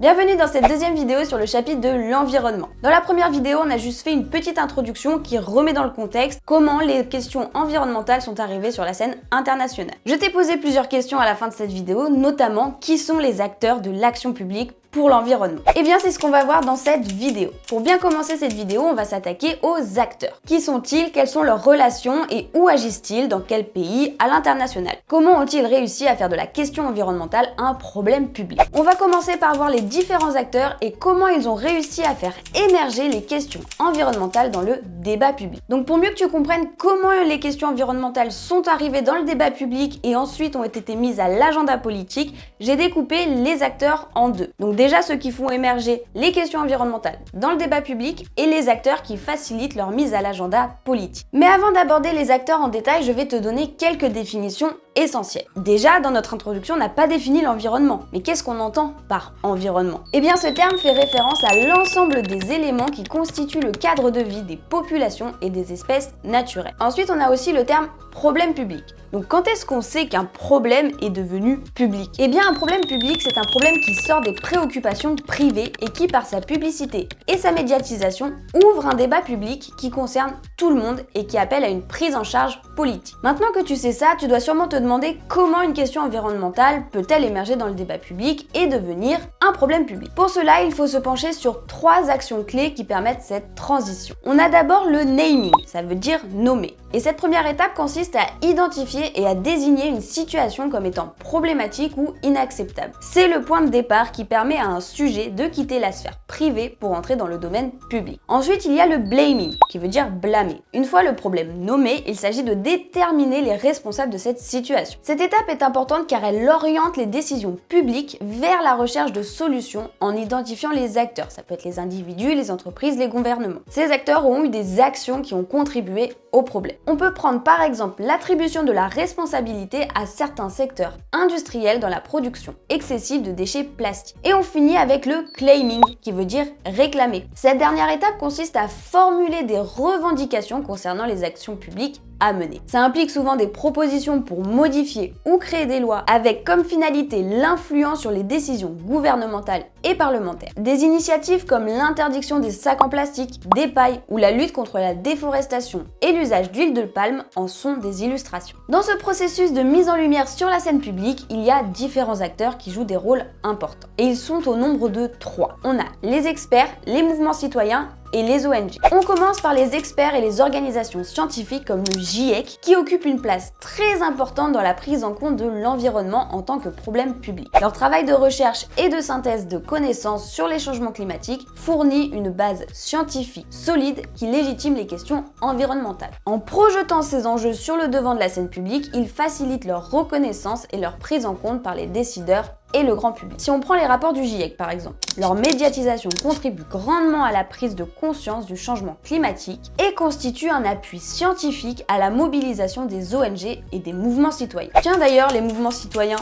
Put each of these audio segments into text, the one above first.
Bienvenue dans cette deuxième vidéo sur le chapitre de l'environnement. Dans la première vidéo, on a juste fait une petite introduction qui remet dans le contexte comment les questions environnementales sont arrivées sur la scène internationale. Je t'ai posé plusieurs questions à la fin de cette vidéo, notamment qui sont les acteurs de l'action publique pour l'environnement. Et bien c'est ce qu'on va voir dans cette vidéo. Pour bien commencer cette vidéo, on va s'attaquer aux acteurs. Qui sont-ils? Quelles sont leurs relations? Et où agissent-ils? Dans quel pays? À l'international? Comment ont-ils réussi à faire de la question environnementale un problème public? On va commencer par voir les différents acteurs et comment ils ont réussi à faire émerger les questions environnementales dans le débat public. Donc pour mieux que tu comprennes comment les questions environnementales sont arrivées dans le débat public et ensuite ont été mises à l'agenda politique, j'ai découpé les acteurs en deux. Donc déjà ceux qui font émerger les questions environnementales dans le débat public et les acteurs qui facilitent leur mise à l'agenda politique. Mais avant d'aborder les acteurs en détail, je vais te donner quelques définitions essentielles. Déjà, dans notre introduction, on n'a pas défini l'environnement. Mais qu'est-ce qu'on entend par environnement? Eh bien, ce terme fait référence à l'ensemble des éléments qui constituent le cadre de vie des populations et des espèces naturelles. Ensuite, on a aussi le terme problème public. Donc quand est-ce qu'on sait qu'un problème est devenu public? Eh bien un problème public, c'est un problème qui sort des préoccupations privées et qui par sa publicité et sa médiatisation ouvre un débat public qui concerne tout le monde et qui appelle à une prise en charge politique. Maintenant que tu sais ça, tu dois sûrement te demander comment une question environnementale peut-elle émerger dans le débat public et devenir un problème public. Pour cela, il faut se pencher sur trois actions clés qui permettent cette transition. On a d'abord le naming, ça veut dire nommer. Et cette première étape consiste à identifier et à désigner une situation comme étant problématique ou inacceptable. C'est le point de départ qui permet à un sujet de quitter la sphère privée pour entrer dans le domaine public. Ensuite, il y a le blaming, qui veut dire blâmer. Une fois le problème nommé, il s'agit de déterminer les responsables de cette situation. Cette étape est importante car elle oriente les décisions publiques vers la recherche de solutions en identifiant les acteurs. Ça peut être les individus, les entreprises, les gouvernements. Ces acteurs ont eu des actions qui ont contribué au problème. On peut prendre par exemple l'attribution de la responsabilité à certains secteurs industriels dans la production excessive de déchets plastiques. Et on finit avec le claiming, qui veut dire réclamer. Cette dernière étape consiste à formuler des revendications concernant les actions publiques à mener. Ça implique souvent des propositions pour modifier ou créer des lois avec comme finalité l'influence sur les décisions gouvernementales et parlementaires. Des initiatives comme l'interdiction des sacs en plastique, des pailles ou la lutte contre la déforestation et l'usage d'huile de palme en sont des illustrations. Dans ce processus de mise en lumière sur la scène publique, il y a différents acteurs qui jouent des rôles importants. Et ils sont au nombre de 3. On a les experts, les mouvements citoyens et les ONG. On commence par les experts et les organisations scientifiques comme le GIEC qui occupent une place très importante dans la prise en compte de l'environnement en tant que problème public. Leur travail de recherche et de synthèse de connaissances sur les changements climatiques fournit une base scientifique solide qui légitime les questions environnementales. En projetant ces enjeux sur le devant de la scène publique, ils facilitent leur reconnaissance et leur prise en compte par les décideurs et le grand public. Si on prend les rapports du GIEC par exemple, leur médiatisation contribue grandement à la prise de conscience du changement climatique et constitue un appui scientifique à la mobilisation des ONG et des mouvements citoyens. Tiens d'ailleurs, les mouvements citoyens,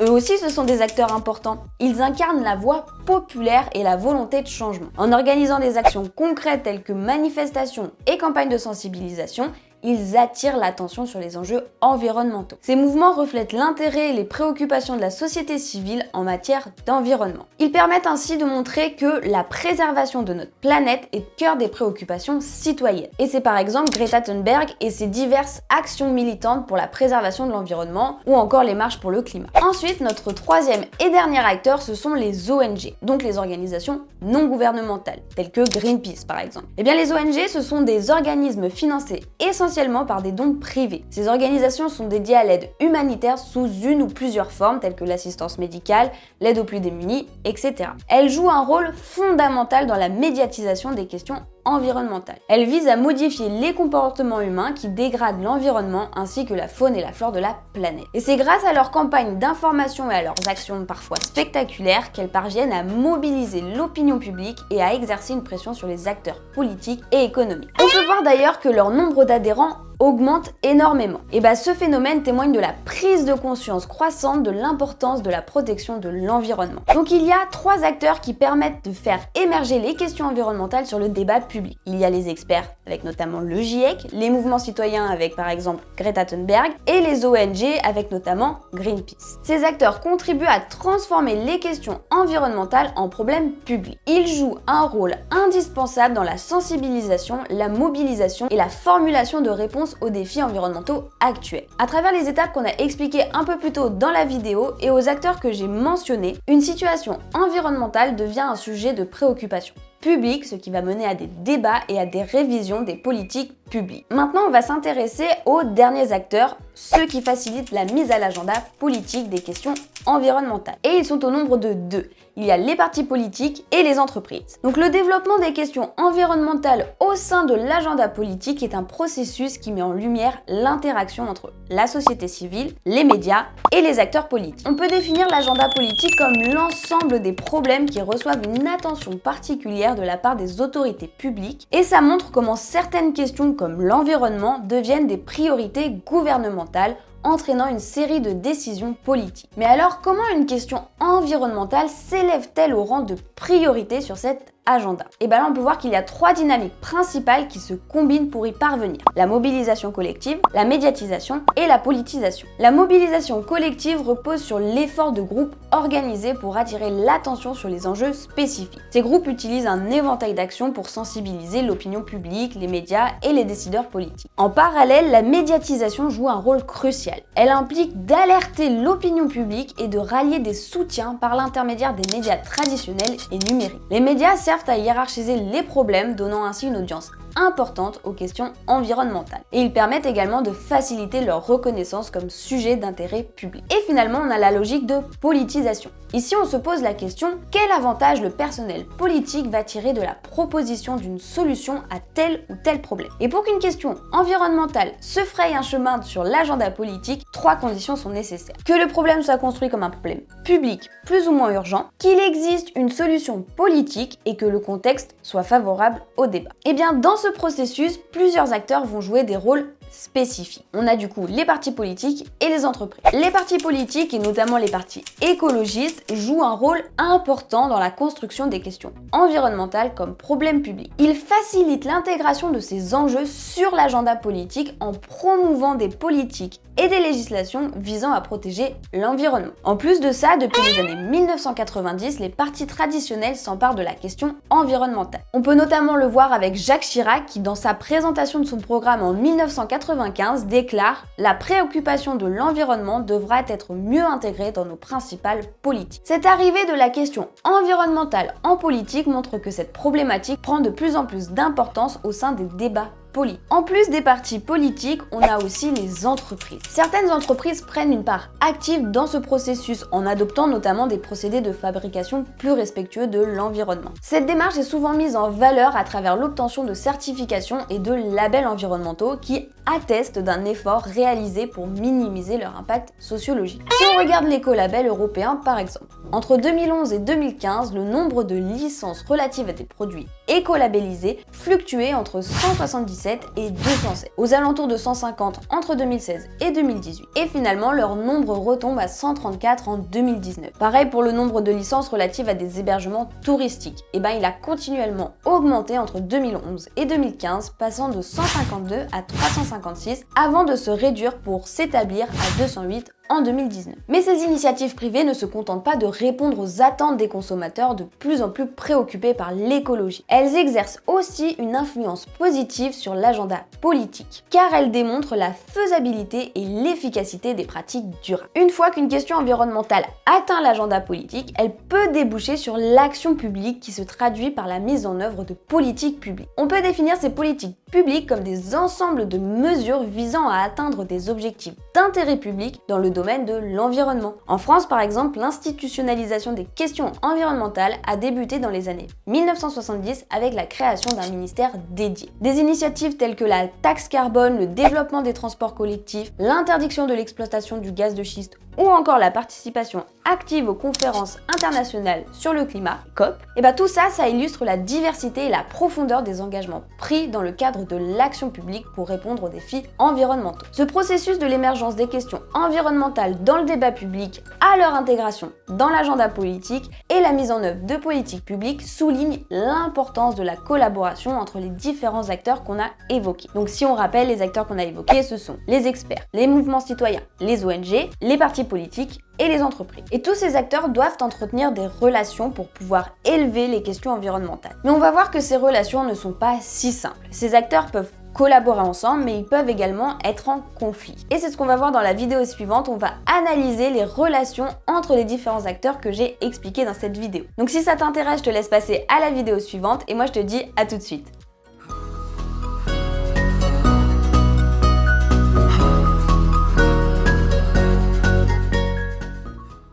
eux aussi ce sont des acteurs importants. Ils incarnent la voix populaire et la volonté de changement. En organisant des actions concrètes telles que manifestations et campagnes de sensibilisation, ils attirent l'attention sur les enjeux environnementaux. Ces mouvements reflètent l'intérêt et les préoccupations de la société civile en matière d'environnement. Ils permettent ainsi de montrer que la préservation de notre planète est au cœur des préoccupations citoyennes. Et c'est par exemple Greta Thunberg et ses diverses actions militantes pour la préservation de l'environnement ou encore les marches pour le climat. Ensuite, notre troisième et dernier acteur, ce sont les ONG, donc les organisations non gouvernementales, telles que Greenpeace par exemple. Eh bien les ONG, ce sont des organismes financés essentiellement par des dons privés. Ces organisations sont dédiées à l'aide humanitaire sous une ou plusieurs formes telles que l'assistance médicale, l'aide aux plus démunis, etc. Elles jouent un rôle fondamental dans la médiatisation des questions environnementales. Elles visent à modifier les comportements humains qui dégradent l'environnement ainsi que la faune et la flore de la planète. Et c'est grâce à leurs campagnes d'information et à leurs actions parfois spectaculaires qu'elles parviennent à mobiliser l'opinion publique et à exercer une pression sur les acteurs politiques et économiques. On peut voir d'ailleurs que leur nombre d'adhérents augmente énormément. Et ce phénomène témoigne de la prise de conscience croissante de l'importance de la protection de l'environnement. Donc il y a 3 acteurs qui permettent de faire émerger les questions environnementales sur le débat public. Il y a les experts, avec notamment le GIEC, les mouvements citoyens avec par exemple Greta Thunberg, et les ONG avec notamment Greenpeace. Ces acteurs contribuent à transformer les questions environnementales en problèmes publics. Ils jouent un rôle indispensable dans la sensibilisation, la mobilisation et la formulation de réponses aux défis environnementaux actuels. À travers les étapes qu'on a expliquées un peu plus tôt dans la vidéo et aux acteurs que j'ai mentionnés, une situation environnementale devient un sujet de préoccupation publique, ce qui va mener à des débats et à des révisions des politiques publiques. Maintenant, on va s'intéresser aux derniers acteurs, ceux qui facilitent la mise à l'agenda politique des questions environnementales. Et ils sont au nombre de 2. Il y a les partis politiques et les entreprises. Donc le développement des questions environnementales au sein de l'agenda politique est un processus qui met en lumière l'interaction entre la société civile, les médias et les acteurs politiques. On peut définir l'agenda politique comme l'ensemble des problèmes qui reçoivent une attention particulière de la part des autorités publiques, et ça montre comment certaines questions comme l'environnement deviennent des priorités gouvernementales, entraînant une série de décisions politiques. Mais alors, comment une question environnementale s'élève-t-elle au rang de priorité sur cet agenda? Et là, on peut voir qu'il y a 3 dynamiques principales qui se combinent pour y parvenir. La mobilisation collective, la médiatisation et la politisation. La mobilisation collective repose sur l'effort de groupes organisés pour attirer l'attention sur les enjeux spécifiques. Ces groupes utilisent un éventail d'actions pour sensibiliser l'opinion publique, les médias et les décideurs politiques. En parallèle, la médiatisation joue un rôle crucial. Elle implique d'alerter l'opinion publique et de rallier des soutiens par l'intermédiaire des médias traditionnels et numériques. Les médias servent à hiérarchiser les problèmes, donnant ainsi une audience importante aux questions environnementales. Et ils permettent également de faciliter leur reconnaissance comme sujet d'intérêt public. Et finalement, on a la logique de politisation. Ici, on se pose la question, quel avantage le personnel politique va tirer de la proposition d'une solution à tel ou tel problème? Et pour qu'une question environnementale se fraye un chemin sur l'agenda politique, 3 conditions sont nécessaires. Que le problème soit construit comme un problème public plus ou moins urgent, qu'il existe une solution politique et que le contexte soit favorable au débat. Et bien, dans ce processus, plusieurs acteurs vont jouer des rôles spécifiques. On a du coup les partis politiques et les entreprises. Les partis politiques, et notamment les partis écologistes, jouent un rôle important dans la construction des questions environnementales comme problème public. Ils facilitent l'intégration de ces enjeux sur l'agenda politique en promouvant des politiques et des législations visant à protéger l'environnement. En plus de ça, depuis les années 1990, les partis traditionnels s'emparent de la question environnementale. On peut notamment le voir avec Jacques Chirac qui, dans sa présentation de son programme en 1995, déclare « La préoccupation de l'environnement devra être mieux intégrée dans nos principales politiques ». Cette arrivée de la question environnementale en politique montre que cette problématique prend de plus en plus d'importance au sein des débats politiques. En plus des partis politiques, on a aussi les entreprises. Certaines entreprises prennent une part active dans ce processus en adoptant notamment des procédés de fabrication plus respectueux de l'environnement. Cette démarche est souvent mise en valeur à travers l'obtention de certifications et de labels environnementaux qui attestent d'un effort réalisé pour minimiser leur impact sociologique. Si on regarde l'écolabel européen par exemple, entre 2011 et 2015, le nombre de licences relatives à des produits écolabellisés fluctuait entre 177 et 207, aux alentours de 150 entre 2016 et 2018. Et finalement, leur nombre retombe à 134 en 2019. Pareil pour le nombre de licences relatives à des hébergements touristiques. Il a continuellement augmenté entre 2011 et 2015, passant de 152 à 356 avant de se réduire pour s'établir à 208 en 2019. Mais ces initiatives privées ne se contentent pas de répondre aux attentes des consommateurs de plus en plus préoccupés par l'écologie. Elles exercent aussi une influence positive sur l'agenda politique, car elles démontrent la faisabilité et l'efficacité des pratiques durables. Une fois qu'une question environnementale atteint l'agenda politique, elle peut déboucher sur l'action publique qui se traduit par la mise en œuvre de politiques publiques. On peut définir ces politiques publiques comme des ensembles de mesures visant à atteindre des objectifs d'intérêt public dans le domaine de l'environnement. En France, par exemple, l'institutionnalisation des questions environnementales a débuté dans les années 1970 avec la création d'un ministère dédié. Des initiatives telles que la taxe carbone, le développement des transports collectifs, l'interdiction de l'exploitation du gaz de schiste ou encore la participation active aux conférences internationales sur le climat, COP, tout ça illustre la diversité et la profondeur des engagements pris dans le cadre cadre de l'action publique pour répondre aux défis environnementaux. Ce processus de l'émergence des questions environnementales dans le débat public, à leur intégration dans l'agenda politique et la mise en œuvre de politiques publiques souligne l'importance de la collaboration entre les différents acteurs qu'on a évoqués. Donc si on rappelle, les acteurs qu'on a évoqués, ce sont les experts, les mouvements citoyens, les ONG, les partis politiques et les entreprises. Et tous ces acteurs doivent entretenir des relations pour pouvoir élever les questions environnementales. Mais on va voir que ces relations ne sont pas si simples. Ces acteurs peuvent collaborer ensemble, mais ils peuvent également être en conflit. Et c'est ce qu'on va voir dans la vidéo suivante. On va analyser les relations entre les différents acteurs que j'ai expliqué dans cette vidéo. Donc si ça t'intéresse, je te laisse passer à la vidéo suivante et moi je te dis à tout de suite.